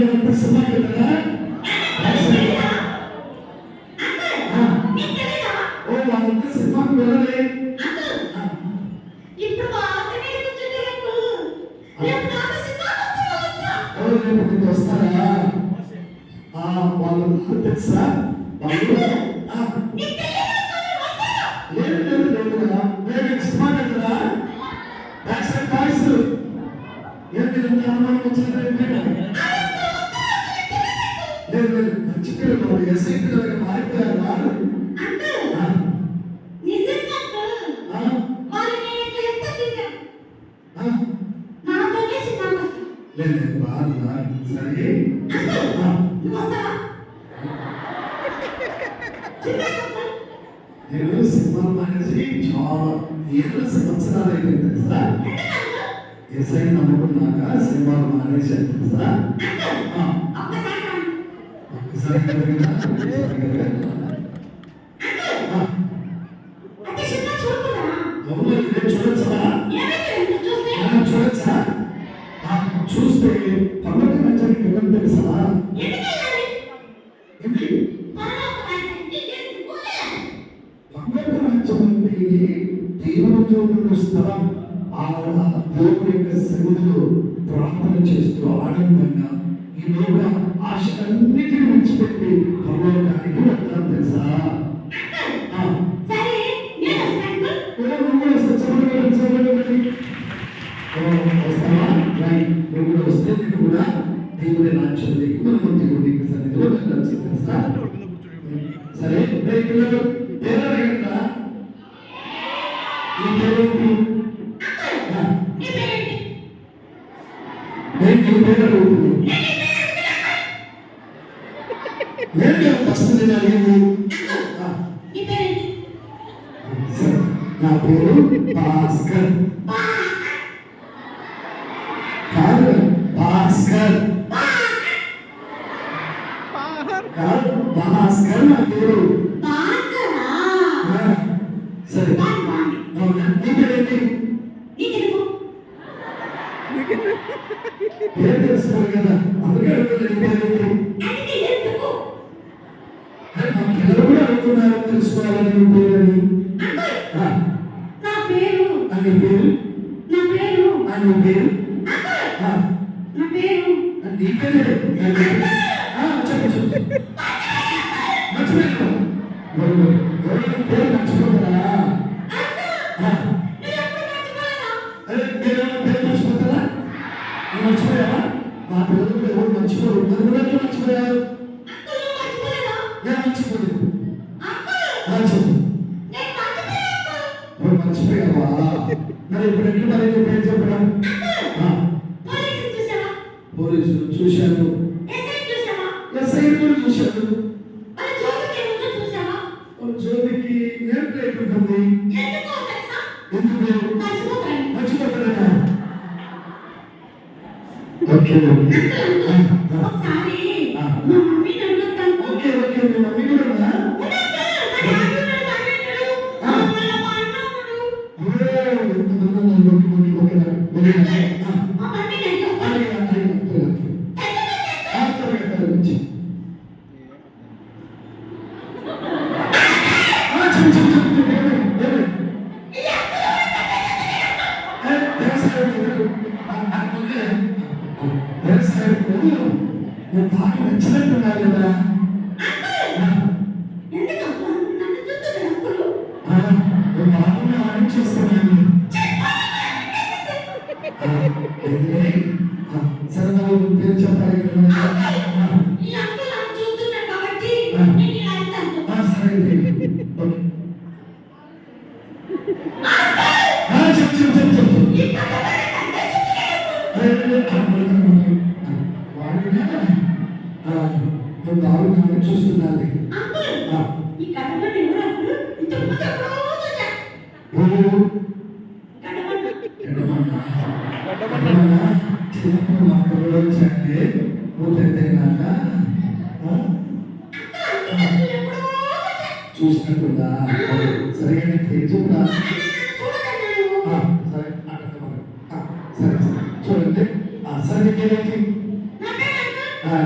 ఎంత సినిమాకి కదా ఓ వాళ్ళంతా సినిమాకి వెళ్ళలే. రేపు వస్తారా? వాళ్ళు తెలుసా? వాళ్ళు లేదు లేదు లేదు కదా, మేము సినిమాకి కదా బ్యాక్ సైడ్ బాయ్స్ ఏంటి అనుమానం వచ్చింది. లేదు లేదు మంచి పిల్లలు ఎస్ఐ పిల్లలకి మారిపోయారు వాళ్ళు. లేదు బాగా సరే నేను సినిమాలు మానేసి చాలా 7 సంవత్సరాలు అయిపోయింది తెలుసా. ఎస్ఐ నమ్ముకున్నాక సినిమాలు మానేసాను తెలుసా. ఒక్కసారి చూడొచ్చా చూడొచ్చా చూస్తే పండుగ నచ్చడానికి ఎవరు తెలుసా? పండుగ నచ్చడానికి దేవుని స్థలం ఆ దేవుని యొక్క సన్నిధిలో ప్రార్థన చేస్తూ ఆనందంగా ఈ లోక ఆశలన్నిటిని విడిచిపెట్టి పరలోకానికి వెళ్తాను తెలుసా. నువ్వు వస్తే నేను కూడా దేవుడి రాజ్యం దేవుడి సన్నిధిలో వెళ్ళాల్సి తెలుసా. సరే పిల్లలు పేరెంట ఈ పేరేంటి? పేరు వస్తుంది నా పేరు భాస్కర్. కాదు భాస్కర్ కాదు భాస్కర్ నా పేరు. సరే నీ పేరేంటి? పేరు తెలుసుకోవాలి కదా, అందుకే పిల్లలు కూడా అడుగుతున్నారు తెలుసుకోవాలని నీ పేరని. అని పేరు అని పేరు నీ పేరు చెప్పు చెప్పు మర్చిపోయాను. పేరు మర్చిపోతారా? పేరు మర్చిపోతారా? మర్చిపోయావా? మా పిల్లలు ఎవరు మర్చిపోరు, నన్ను మర్చిపోయారు. నేను మర్చిపోలేదు. మర్చిపోయావా? మరి ఇప్పుడు ఎట్లు మరి పేరు చెప్పడం? పోలీసులు చూశాను, ఎస్ఐ కూడా చూశాను. జ్యోతికి నేమ్ ప్లేట్ ఉంటుంది. ఎందుకు మర్చిపోతారా? ఓకే ఓకే ఓకే మీ మమ్మీ కూడా ఉందా? నేను బాగా నచ్చినట్టున్నారు కదా. బాగా ఆలోచిస్తున్నాను. సరదా పేరు చెప్పాలి కదా. బాగా చూస్తున్నాను. చూసినట్టుందా? సరిగా తెలుసుకున్నా. సరే సరే చూడండి. సరే ఆ,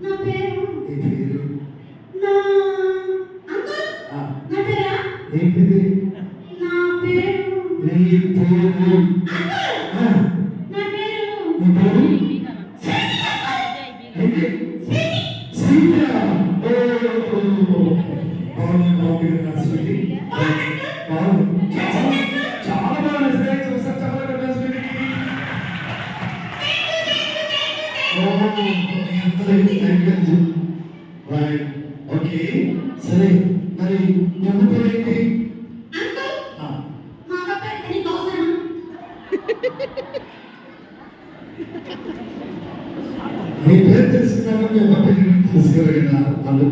నా పేరు నీ పేరు నా అంకుల్ ఆ, నా పేరా ఏంటిది నా పేరు నీ పేరు అంకుల్ ఆ, నా పేరు నీ పేరు స్వీటీ ఏంటి స్వీటీ సీత బాగుంది బాగుంది నా స్వీటీ బాగుంది చాలా బాగా నచ్చాయి చూసా చాలా బాగా స్వీటీ ఓకే సరే మరి మీ అమ్మ పేరు ఏంటి అంకుల్ ఆ, మా అమ్మ పేరు నీకు అవసరమా మీ పేరు తెలుసుకున్నాను మీ అమ్మ పేరు తెలుసుకోగలిగిన వాళ్ళు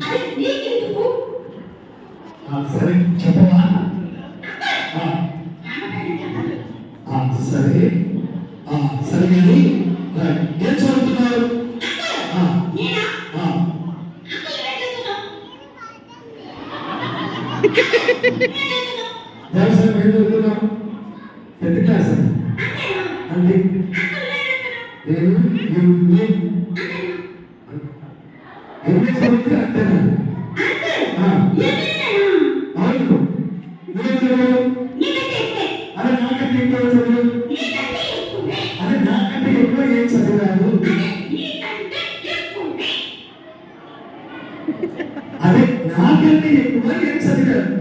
అది నీకెందుకు సరే చెప్పవా ఆ, అమ్మ పేరు చెప్పాలి సరే సరే కానీ రైట్. ఏం చదువుతున్నారు ఆ, నేనా ఆ, అంకుల్ ఏం చేస్తున్నావు వ్యవసాయం ఏం చదువుతున్నాం 10th క్లాస్ అంటే నేను ఎంఏ చదివితే అంతేనా అవును నువ్వేం చదివావు అరే నాకంటే ఎక్కువ చదివావు అరే నాకంటే ఎక్కువ ఏం చదివాను అదే నాకంటే ఎక్కువ ఏం చదివాను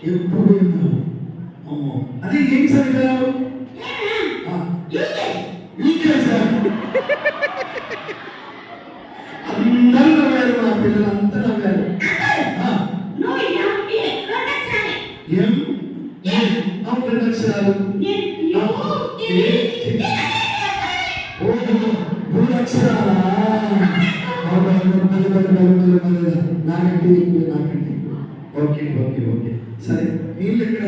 ఎప్పుడు అమ్మో అదే ఏం చదివావు యూకేజా అందరూ నవ్వారు మా పిల్లలు అంతా నవ్వారు ఏం రెండు అక్షరాలు మూడు అక్షరాలా నాకంటే ఎక్కువ నాకంటే ఓకే ఓకే ఓకే సరే నీళ్ళు ఎక్కడ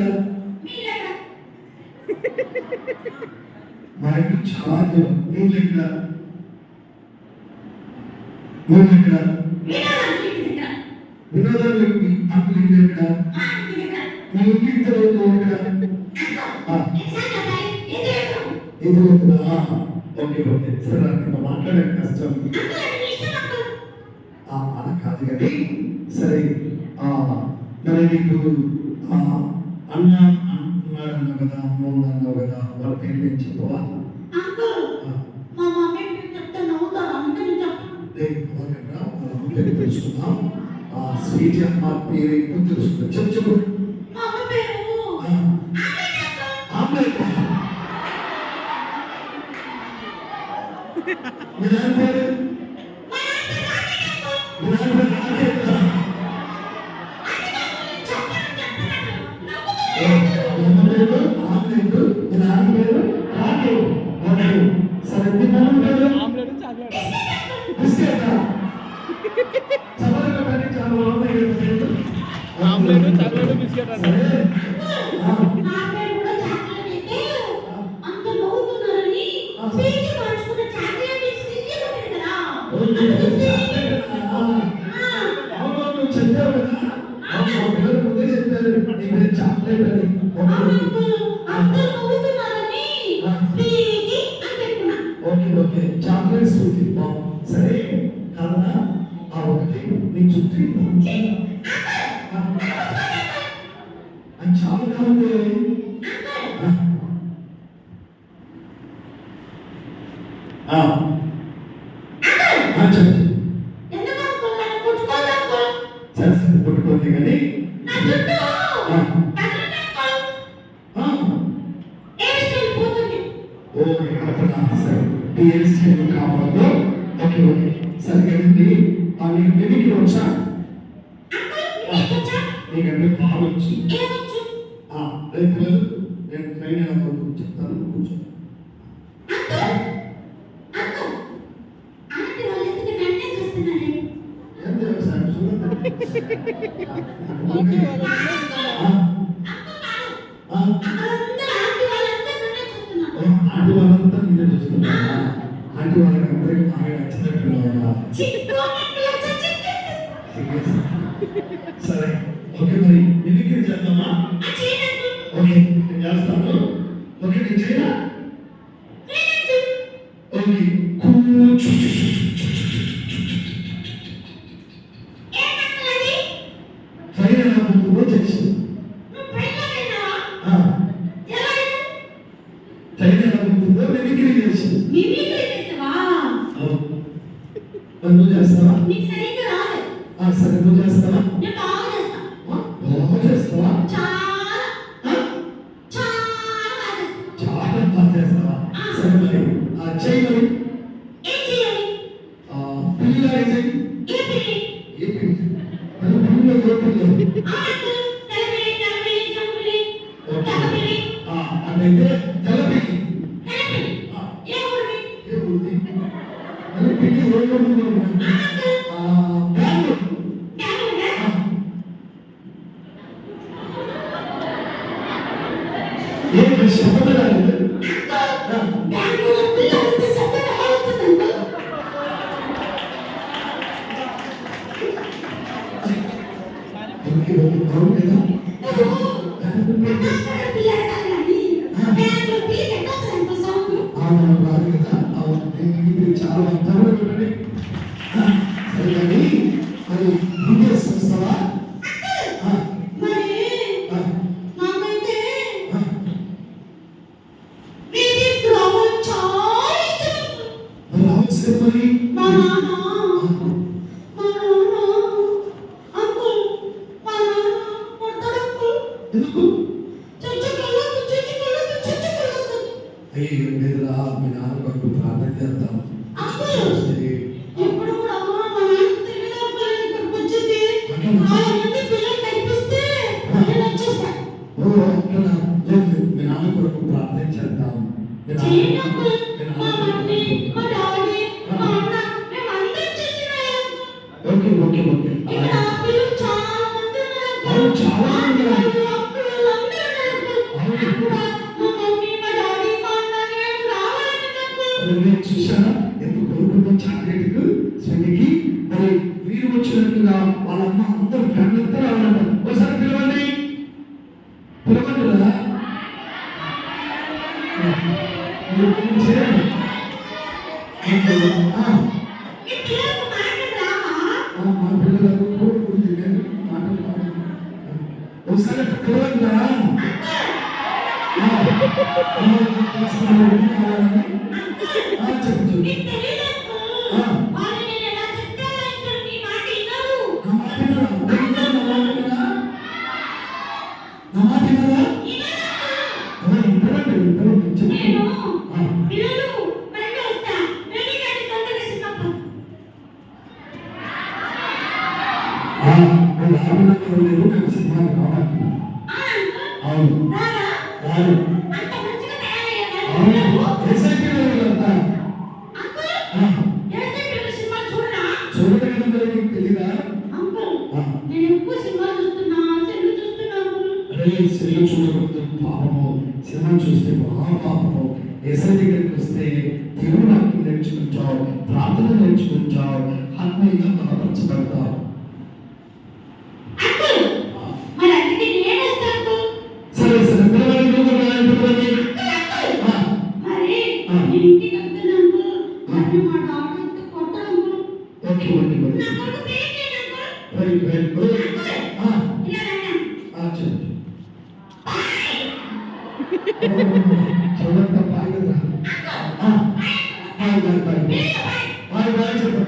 మా ఇంట్లో చాలా దూరం నీళ్ళు ఎక్కడ నీళ్ళు ఎక్కడ వినోదాలు అంకుల్ ఇల్లు ఎక్కడ మీ ఇంటి ఇద్దరు ఎక్కడ ఎదురుతున్నా ఓకే ఓకే సరే నాకు మాట్లాడే కష్టం అలా కాదు కానీ సరే మరి నీకు అన్న అన్నాడు అన్నావు కదా అమ్మ అన్నావు కదా వాళ్ళ పేరు ఏం చెప్పవా పేరు తెలుసుకున్నాం స్వీట్ అమ్మ పేరు ఏంటో తెలుసుకున్నాం చెప్పు చెప్పు ఆమ్లెట్ మీ నాన్న పేరు మీ నాన్న పేరు రాకేష్ కదా? మీ అమ్మ పేరు ఆమ్లెట్ మీ నాన్న పేరు రాకేష్ ఓకే సరే మీ నాన్న పేరు బిస్కెటా చదవగా కానీ చాలా బాగుంది ఆమ్లెట్ చాక్లెట్ బిస్కెట్ అంటే చెప్పావు కదా పిల్లలు ముందే చెప్పారు నీ పేరు చాక్లెట్ అని ఓకే ఓకే చాక్లెట్ స్వీట్ సరే కాదా ఆ ఒకటి నీ చుట్టూ అది చాలా కాదు చెప్పు సరే సరే పుట్టుకోండి కానీ ఓకే అట్లా సరే టీఎస్టీ కావాలో ఓకే ఓకే సరే కదండి నీకు మిమిక్రీ వచ్చా నీకంటే బాగా వచ్చి రేపు నేను ట్రైన్ అయినప్పుడు చెప్తాను కూర్చో ఏం వ్యవసాయం చూడండి ఆంటీ వాళ్ళంతా నిన్నే చూస్తున్నా ఆంటీ వాళ్ళకి అందరికీ బాగా నచ్చినట్టున్నా సరే ఓకే మరి మిమిక్రీ చేద్దామా ఓకే నేను చేస్తాను ఓకే నేను చేయనా ఓకే మనకి కూర్చు ఏం అంకుల్ అది? ట్రైన్ ఎలా ఉంటుందో చేసి నువ్వు ట్రైన్లో వెళ్ళావా? ఎలా వెళ్ళావు? ట్రైన్ ఎలా ఉంటుందో మిమిక్రీ చేసి మిమిక్రీ చేసావా? నువ్వు చేస్తావా? నీకు సరిగ్గా రాదు. సరే నువ్వు చేస్తావా? నేను బాగా చేస్తా. బాగా చేస్తావా? చాలా చాలా బాగా చేస్తా. చాలా బాగా చేస్తావా? సరే మరి చెయ్యి మరి ఏం చేయాలి? పిల్లిలాగా చెయ్యి. ఏ పిల్లి? ఏ పిల్లి? మరి పిల్లిలో ఏ పిల్లి? Uncle తెల్లపిల్లి, నల్లపిల్లి, జంపిల్లి, okay. తెల్లపిల్లి, అదైతే తెల్లపిల్లి. తెల్లపిల్లి. ఏ ఊరివి? ఏ ఊరిది? మరి పిల్లి ఏ ఊరిలో ఉంది? అంకుల్ బెంగళూరు. బెంగళూరా? ఏ శబ్దం రాలేదు? బెంగళూరు పిల్ల వస్తే శబ్దం ఎలా వస్తుంది అంకుల్? ఓకే ఓకే అవును కదా? ప్రకాశ్ పిల్ల అడగాలి కానీ బెంగళూరు పిల్ల ఎట్లా వస్తుంది అంకుల్ సౌండ్? అవును రాదు కదా? అవును ఇది చాలా అంతరంగా చూడండి. సరే కానీ మరి వీడియోస్ చూస్తావా? మరి నాకైతే వీడియోస్ రావడం చాలా ఇష్టం అంకుల్. మరి రావచ్చు కదా మరి మా నాన్న అంకుల్ మా నాన్న కొడతాడు అంకుల్. ఎందుకు? చచ్చుకోలేదు. అయ్యో లేదురా మీ నాన్న కొరకు ప్రార్థన చేద్దాం. వస్తే ఎప్పుడు కూడా మా నాన్నకు తెలియదు అంకుల్ ఇక్కడికి వచ్చింది. ఆయన నుండి పిల్లలు కనిపిస్తే నేను వచ్చేస్తా. ఓ అట్లనా? లేదు మీ నాన్న కొరకు ప్రార్థన చేద్దాం. మీ చేయండి నాన్న అంకుల్. మీ మా నాన్న మమ్మీ, మా డాడీ, మా అన్న మేమందరం చచ్చిపోయాం. ఓకే ఓకే ఓకే ఇక్కడ పిల్లలు చాలా మంది ఉన్నారు అంకుల్. అవును, చాలా మంది ఉన్నారు. అంకుల్ అందరూ ఉన్నారు అంకుల్. అవును. కూడా మా మమ్మీ, మా డాడీ, మా అన్న నేను రావాలని అంకుల్. నేను చూసానా ఎందుకు కోరుకుంటాం చాక్లెట్కు స్వీట్కి మరి మీరు వచ్చినట్టుగా వాళ్ళమ్మ అందరూ ఫ్యామిలీ అంతా రావాలంట. ఒకసారి పిలవండి పిలవండిరా. మీరు పిలిచారు. ఈ పిల్లలకు మాటలు రావా? మా పిల్లలకు కోరుకుంది లేదు మాట్లాడుకోవాలి. ఒకసారి పిలవండిరా. చెప్పు నీకు తెలియదు అంకుల్. వాళ్ళు నేను ఎలా చెప్తాను అంకుల్ నీ మాట వినరు. నేను పిల్లలు బండి వస్తా రెడీ కానీ తొందరగా సిద్ధపడు. అవును అంకుల్. రారా? అంత మంచిగా తయారయ్యారా పిల్లలు? అంకుల్ ఏసే పిల్లలు సినిమా చూడరా? అంకుల్ నేను ఎక్కువ సినిమా చూస్తున్నా సెల్లు చూస్తున్నా అంకుల్. సినిమా చూస్తే మహాపాపము. ఎస్ఐ దగ్గరికి వస్తే తెలుగు వాక్యం నేర్చుకుంటావు, ప్రార్థన నేర్చుకుంటావు, ఆత్మీయంగా బలపరచబడతావు. అంకుల్ మరి అందుకే నేను వస్తా అంకుల్. సరే సరే పిల్లవాడి పిల్లవాడి మరి నేను ఇంటికి వెళ్తున్నా అంకుల్. నన్ను మా డాడీ వస్తే కొడతాడు అంకుల్. ఓకే ఓకే ఓకే నా కొడుకు పేరు ఏంటి అంకుల్? రైట్ రైట్ ఇలా రానా? చెప్పు చూడండి బాగా bye bye bye bye bye చెప్పు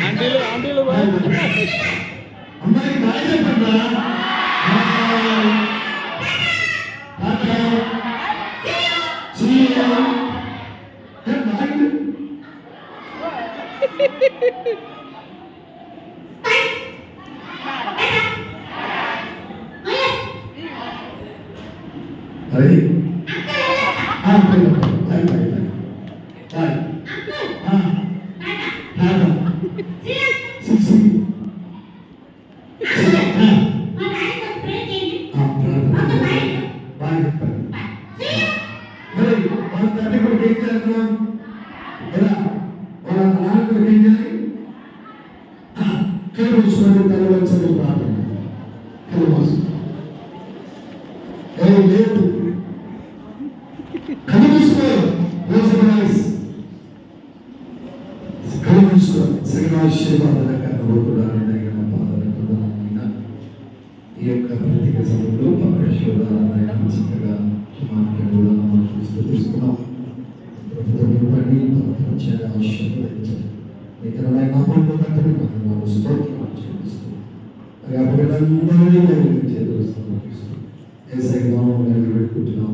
ఆంటీలు ఆంటీలు అమ్మాయి బాయ్ చెప్పండి అరే బాయ్ బాయ్ బాయ్ సిసి బాయ్ చెప్పండి మరి మన తండ్రి కూడా ఏం చేస్తున్నాం ఎలా వాళ్ళ నాన్న కూడా ఏం చేయాలి కలువచ్చుకోండి తెలవలసిన ప్రార్థన కలువచ్చు మరి ఆ పిల్లలందరినీ నేను చేతులు సమర్పిస్తున్నాను. ఏసై నామములో నిలబెట్టుకుంటున్నాం.